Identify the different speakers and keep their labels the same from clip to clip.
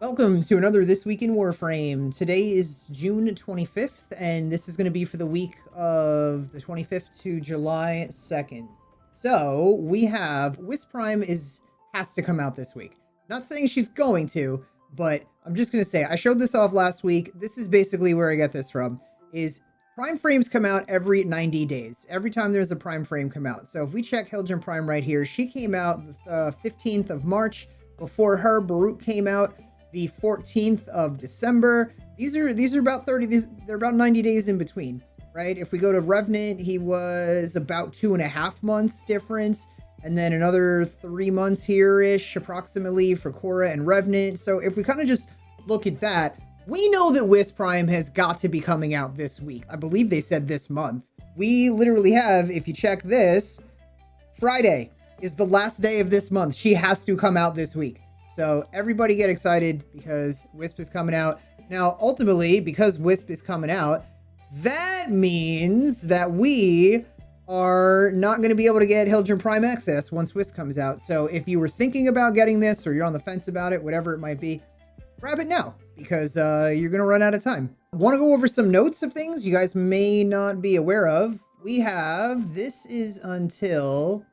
Speaker 1: Welcome to another This Week in Warframe. Today is June 25th, and this is going to be for the week of the 25th to July 2nd. So, we have Wisp Prime has to come out this week. Not saying she's going to, but I'm just going to say, I showed this off last week. This is basically where I get this from, is Prime frames come out every 90 days. Every time there's a Prime frame come out. So if we check Hildren Prime right here, she came out the 15th of March. Before her, Baruch came out the 14th of December. These are about 30, they're about 90 days in between, right? If we go to Revenant, he was about 2.5 months difference, and then another 3 months here-ish approximately for Korra and Revenant. So if we kind of just look at that, we know that Wisp Prime has got to be coming out this week. I believe they said this month. We literally have, if you check this, Friday is the last day of this month. She has to come out this week. So everybody get excited because Wisp is coming out. Now, ultimately, because Wisp is coming out, that means that we are not going to be able to get Hildren Prime access once Wisp comes out. So if you were thinking about getting this or you're on the fence about it, whatever it might be, grab it now because you're going to run out of time. I want to go over some notes of things you guys may not be aware of. This is until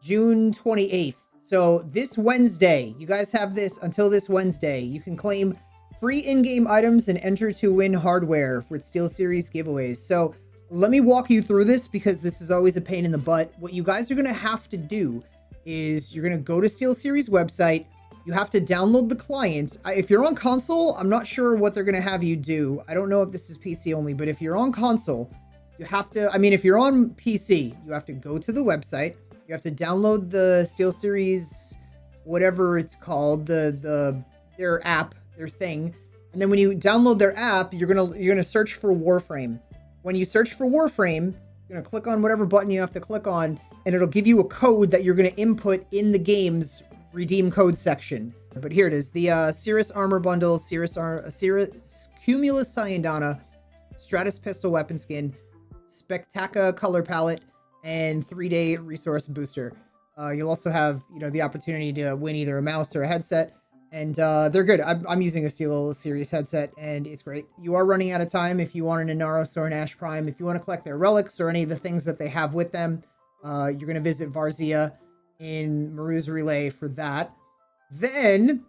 Speaker 1: June 28th. So this Wednesday, you guys have this until this Wednesday. You can claim free in-game items and enter to win hardware for SteelSeries giveaways. So let me walk you through this because this is always a pain in the butt. What you guys are going to have to do is you're going to go to SteelSeries website. You have to download the client. If you're on console, I'm not sure what they're going to have you do. I don't know if this is PC only, but if you're on console, you have to, if you're on PC, you have to go to the website. You have to download the SteelSeries, whatever it's called, their app, their thing. And then when you download their app, you're gonna search for Warframe. When you search for Warframe, you're gonna click on whatever button you have to click on, and it'll give you a code that you're gonna input in the game's redeem code section. But here it is: the Cirrus Armor Bundle, Cirrus Cumulus Cyandana, Stratus Pistol Weapon Skin, Spectaca Color Palette, and 3-day resource booster. You'll also have, the opportunity to win either a mouse or a headset, and they're good. I'm using a SteelSeries headset, and it's great. You are running out of time if you want an Inaros or an Ash Prime. If you want to collect their relics or any of the things that they have with them, you're going to visit Varzia in Maru's Relay for that. Then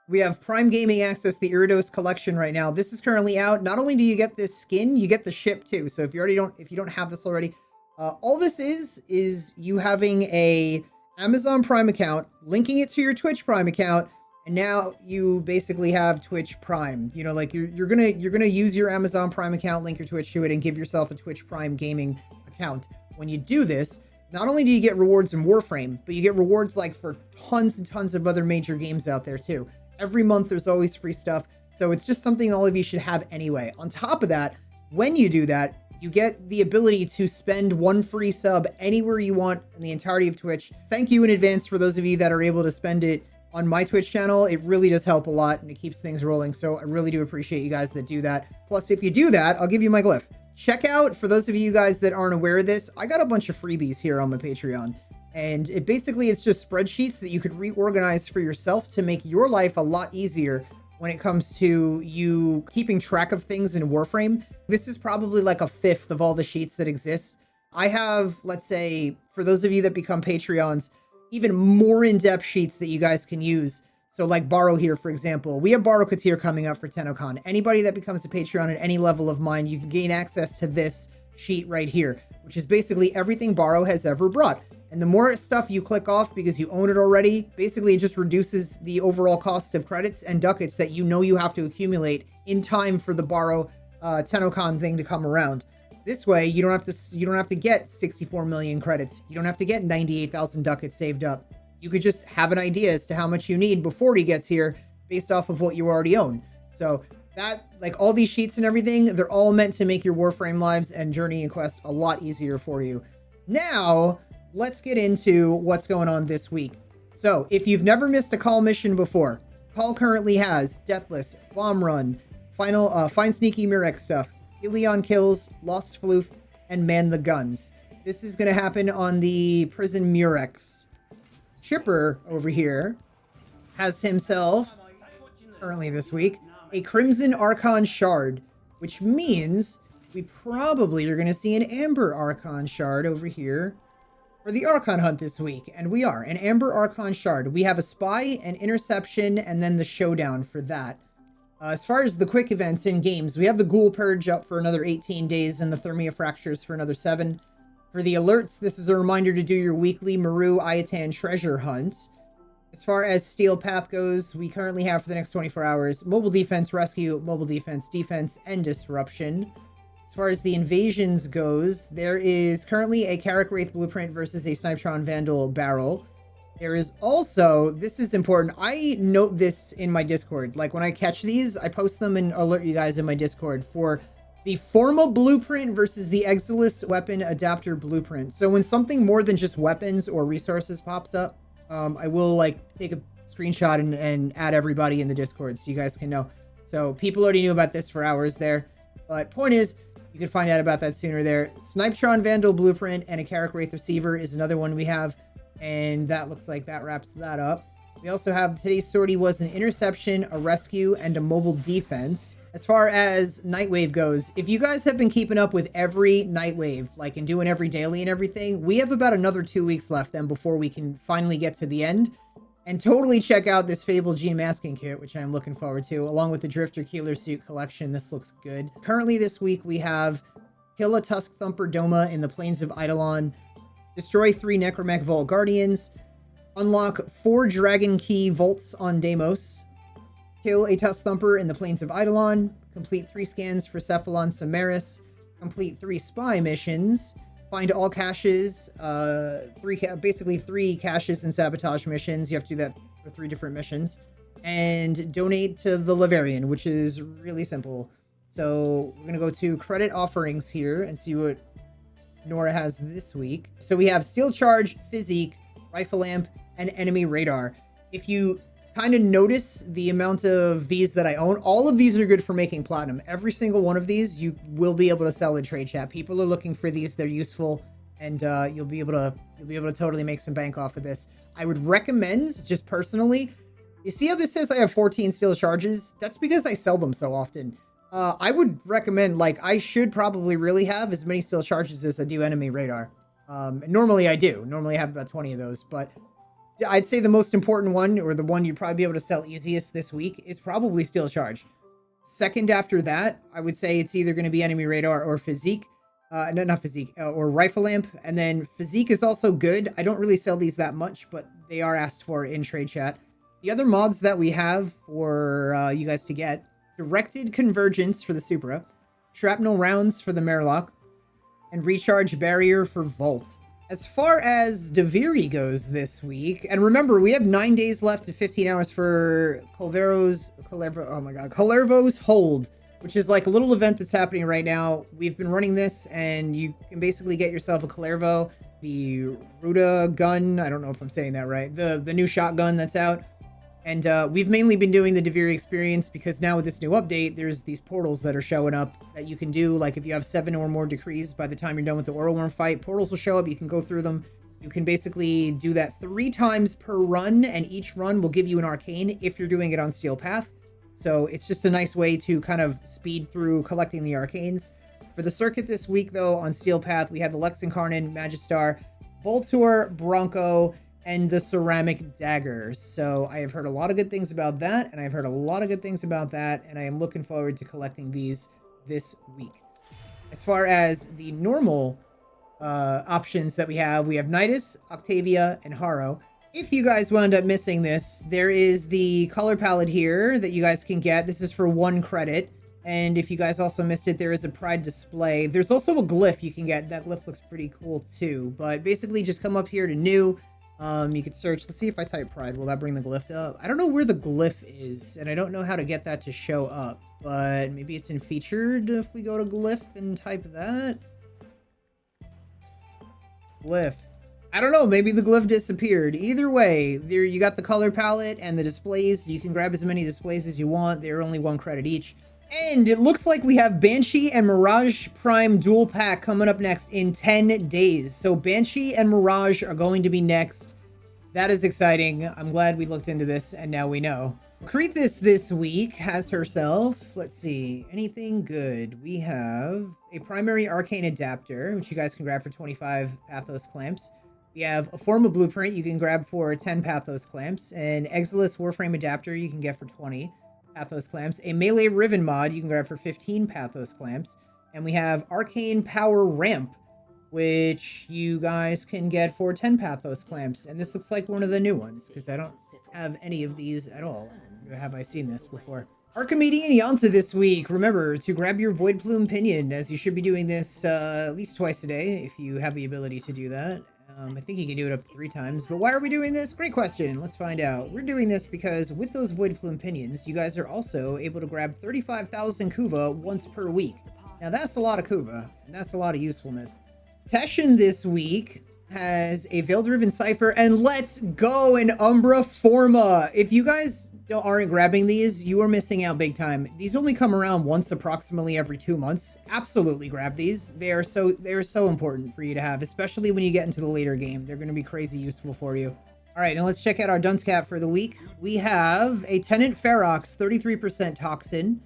Speaker 1: we have Prime Gaming Access, the Iridos collection right now. This is currently out. Not only do you get this skin, you get the ship too. So if you don't have this already, all this is you having a Amazon Prime account, linking it to your Twitch Prime account, and now you basically have Twitch Prime. You're gonna use your Amazon Prime account, link your Twitch to it, and give yourself a Twitch Prime gaming account. When you do this, not only do you get rewards in Warframe, but you get rewards like for tons and tons of other major games out there too. Every month there's always free stuff, so it's just something all of you should have anyway. On top of that, when you do that, you get the ability to spend one free sub anywhere you want in the entirety of Twitch. Thank you in advance for those of you that are able to spend it on my Twitch channel. It really does help a lot and it keeps things rolling. So I really do appreciate you guys that do that. Plus, if you do that, I'll give you my glyph. Check out, for those of you guys that aren't aware of this, I got a bunch of freebies here on my Patreon. And it's just spreadsheets that you could reorganize for yourself to make your life a lot easier when it comes to you keeping track of things in Warframe. This is probably like a fifth of all the sheets that exist. I have, let's say, for those of you that become Patreons, even more in-depth sheets that you guys can use. So like Borrow here, for example, we have Borrow Katir coming up for TennoCon. Anybody that becomes a Patreon at any level of mine, you can gain access to this sheet right here, which is basically everything Borrow has ever brought. And the more stuff you click off because you own it already, basically it just reduces the overall cost of credits and ducats that you have to accumulate in time for the Borrow TennoCon thing to come around. This way, you don't have to get 64 million credits. You don't have to get 98,000 ducats saved up. You could just have an idea as to how much you need before he gets here based off of what you already own. So that, like all these sheets and everything, they're all meant to make your Warframe lives and Journey and Quest a lot easier for you. Now, let's get into what's going on this week. So, if you've never missed a call mission before, call currently has Deathless, Bomb Run, Find Sneaky Murex stuff, Ilion Kills, Lost Floof, and Man the Guns. This is going to happen on the Prison Murex. Chipper over here has himself currently this week, a Crimson Archon Shard, which means we probably are going to see an Amber Archon Shard over here for the Archon hunt this week. And we are. An Amber Archon Shard. We have a Spy, an Interception, and then the Showdown for that. As far as the quick events in games, we have the Ghoul Purge up for another 18 days and the Thermia Fractures for another 7. For the alerts, this is a reminder to do your weekly Maru Ayatan treasure hunt. As far as Steel Path goes, we currently have for the next 24 hours Mobile Defense Rescue, Mobile Defense Defense, and Disruption. As far as the invasions goes, there is currently a Carrick Wraith Blueprint versus a Snipetron Vandal Barrel. There is also, this is important, I note this in my Discord. Like when I catch these, I post them and alert you guys in my Discord for the Forma Blueprint versus the Exilus Weapon Adapter Blueprint. So when something more than just weapons or resources pops up, I will like take a screenshot and add everybody in the Discord so you guys can know. So people already knew about this for hours there. But point is, you can find out about that sooner there. Snipetron Vandal Blueprint and a Carrick Wraith Receiver is another one we have. And that looks like that wraps that up. We also have today's sortie was an Interception, a Rescue, and a Mobile Defense. As far as Nightwave goes, if you guys have been keeping up with every Nightwave, like and doing every daily and everything, we have about another 2 weeks left then before we can finally get to the end. And totally check out this Fable Gene Masking Kit, which I'm looking forward to, along with the Drifter Keeler Suit collection. This looks good. Currently this week we have kill a Tusk Thumper Doma in the Plains of Eidolon, destroy 3 Necromech Vault Guardians, unlock 4 Dragon Key Vaults on Deimos, kill a Tusk Thumper in the Plains of Eidolon, complete 3 scans for Cephalon Samaris, complete 3 spy missions, find all caches, basically 3 caches and sabotage missions. You have to do that for 3 different missions, and donate to the Laverian, which is really simple. So we're gonna go to credit offerings here and see what Nora has this week. So we have Steel Charge, Physique, Rifle Lamp, and Enemy Radar. If you kind of notice the amount of these that I own, all of these are good for making platinum. Every single one of these you will be able to sell in trade chat. People are looking for these, they're useful, and you'll be able to totally make some bank off of this. I would recommend, just personally, you see how this says I have 14 Steel Charges? That's because I sell them so often. I would recommend, like, I should probably really have as many Steel Charges as I do Enemy Radar. Normally I do. Normally I have about 20 of those, but I'd say the most important one, or the one you'd probably be able to sell easiest this week, is probably Steel Charge. Second after that, I would say it's either going to be Enemy Radar or Physique. No, not Physique, or Rifle Lamp. And then Physique is also good. I don't really sell these that much, but they are asked for in trade chat. The other mods that we have for you guys to get: Directed Convergence for the Supra, Shrapnel Rounds for the Merlock, and Recharge Barrier for Vault. As far as Deviri goes this week, and remember, we have 9 days left and 15 hours for Colvervo's Hold, which is like a little event that's happening right now. We've been running this, and you can basically get yourself a Colvervo, the Ruda gun, I don't know if I'm saying that right, the new shotgun that's out. And we've mainly been doing the Deviri experience because now with this new update, there's these portals that are showing up that you can do. Like if you have 7 or more decrees by the time you're done with the Oralworm fight, portals will show up. You can go through them. You can basically do that 3 times per run, and each run will give you an arcane if you're doing it on Steel Path. So it's just a nice way to kind of speed through collecting the arcanes. For the circuit this week, though, on Steel Path, we have the Lex Incarnate, Magistar, Boltor, Bronco, and the Ceramic Dagger. So I have heard a lot of good things about that, and I've heard a lot of good things about that, and I am looking forward to collecting these this week. As far as the normal options that we have Nidus, Octavia, and Haro. If you guys wound up missing this, there is the color palette here that you guys can get. This is for 1 credit. And if you guys also missed it, there is a Pride display. There's also a glyph you can get. That glyph looks pretty cool too. But basically just come up here to new. You could search. Let's see if I type Pride. Will that bring the glyph up? I don't know where the glyph is, and I don't know how to get that to show up. But maybe it's in featured if we go to glyph and type that. Glyph. I don't know. Maybe the glyph disappeared. Either way, there you got the color palette and the displays. You can grab as many displays as you want. They're only 1 credit each. And it looks like we have Banshee and Mirage Prime dual pack coming up next in 10 days. So Banshee and Mirage are going to be next. That is exciting. I'm glad we looked into this and now we know. Crethus this week has herself, let's see, anything good. We have a primary arcane adapter, which you guys can grab for 25 Pathos clamps. We have a Forma blueprint you can grab for 10 Pathos clamps. An Exilus Warframe adapter you can get for 20 Pathos clamps. A melee Riven mod you can grab for 15 Pathos clamps. And we have Arcane Power Ramp, which you guys can get for 10 Pathos clamps. And this looks like one of the new ones, because I don't have any of these at all. Or have I seen this before? Archimedia Answer this week. Remember to grab your Void Plume Pinion, as you should be doing this at least twice a day, if you have the ability to do that. I think you can do it up to 3 times, but why are we doing this? Great question. Let's find out. We're doing this because with those Void Plume Pinions, you guys are also able to grab 35,000 Kuva once per week. Now that's a lot of Kuva, and that's a lot of usefulness. Teshin this week has a Veiled Riven Cipher, and let's go an Umbra Forma. If you guys aren't grabbing these, you are missing out big time. These only come around once approximately every 2 months. Absolutely grab these. They are so important for you to have, especially when you get into the later game. They're going to be crazy useful for you. All right, now let's check out our Dns Cap for the week. We have a Tenant Ferox, 33% Toxin.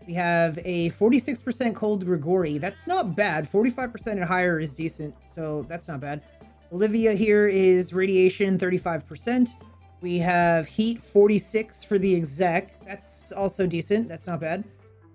Speaker 1: We have a 46% Cold Grigori. That's not bad. 45% and higher is decent, so that's not bad. Olivia here is Radiation, 35%. We have Heat, 46 for the Exec. That's also decent. That's not bad.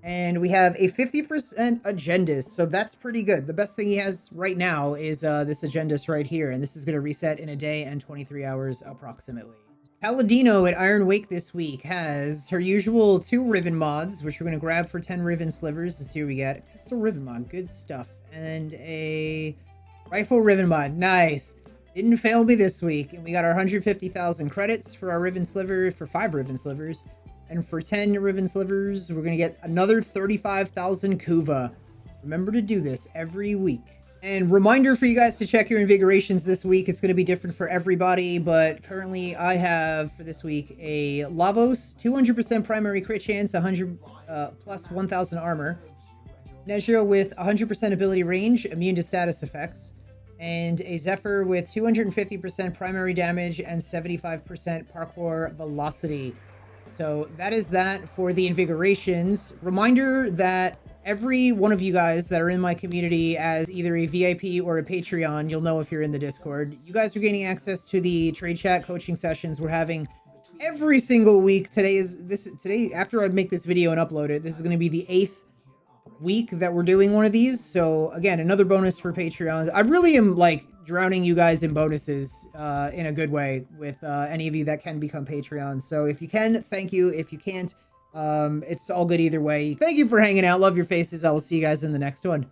Speaker 1: And we have a 50% Agendus, so that's pretty good. The best thing he has right now is this Agendus right here, and this is going to reset in a day and 23 hours approximately. Paladino at Ironwake this week has her usual 2 Riven mods, which we're going to grab for 10 Riven slivers. This here we got Pistol Riven mod, good stuff. And a Rifle Riven mod, nice. Didn't fail me this week. And we got our 150,000 credits for our Riven sliver, for 5 Riven slivers. And for 10 Riven slivers, we're going to get another 35,000 Kuva. Remember to do this every week. And reminder for you guys to check your invigorations this week. It's going to be different for everybody, but currently I have for this week a Lavos, 200% primary crit chance, 100 plus 1,000 armor. Nezra with 100% ability range, immune to status effects. And a Zephyr with 250% primary damage and 75% parkour velocity. So that is that for the invigorations. Reminder that every one of you guys that are in my community as either a VIP or a Patreon, you'll know if you're in the Discord, you guys are gaining access to the trade chat coaching sessions we're having every single week. Today, after I make this video and upload it, this is going to be the 8th week that we're doing one of these. So again, another bonus for Patreons. I really am like drowning you guys in bonuses in a good way with any of you that can become Patreons. So if you can, thank you. If you can't, it's all good either way. Thank you for hanging out. Love your faces. I will see you guys in the next one.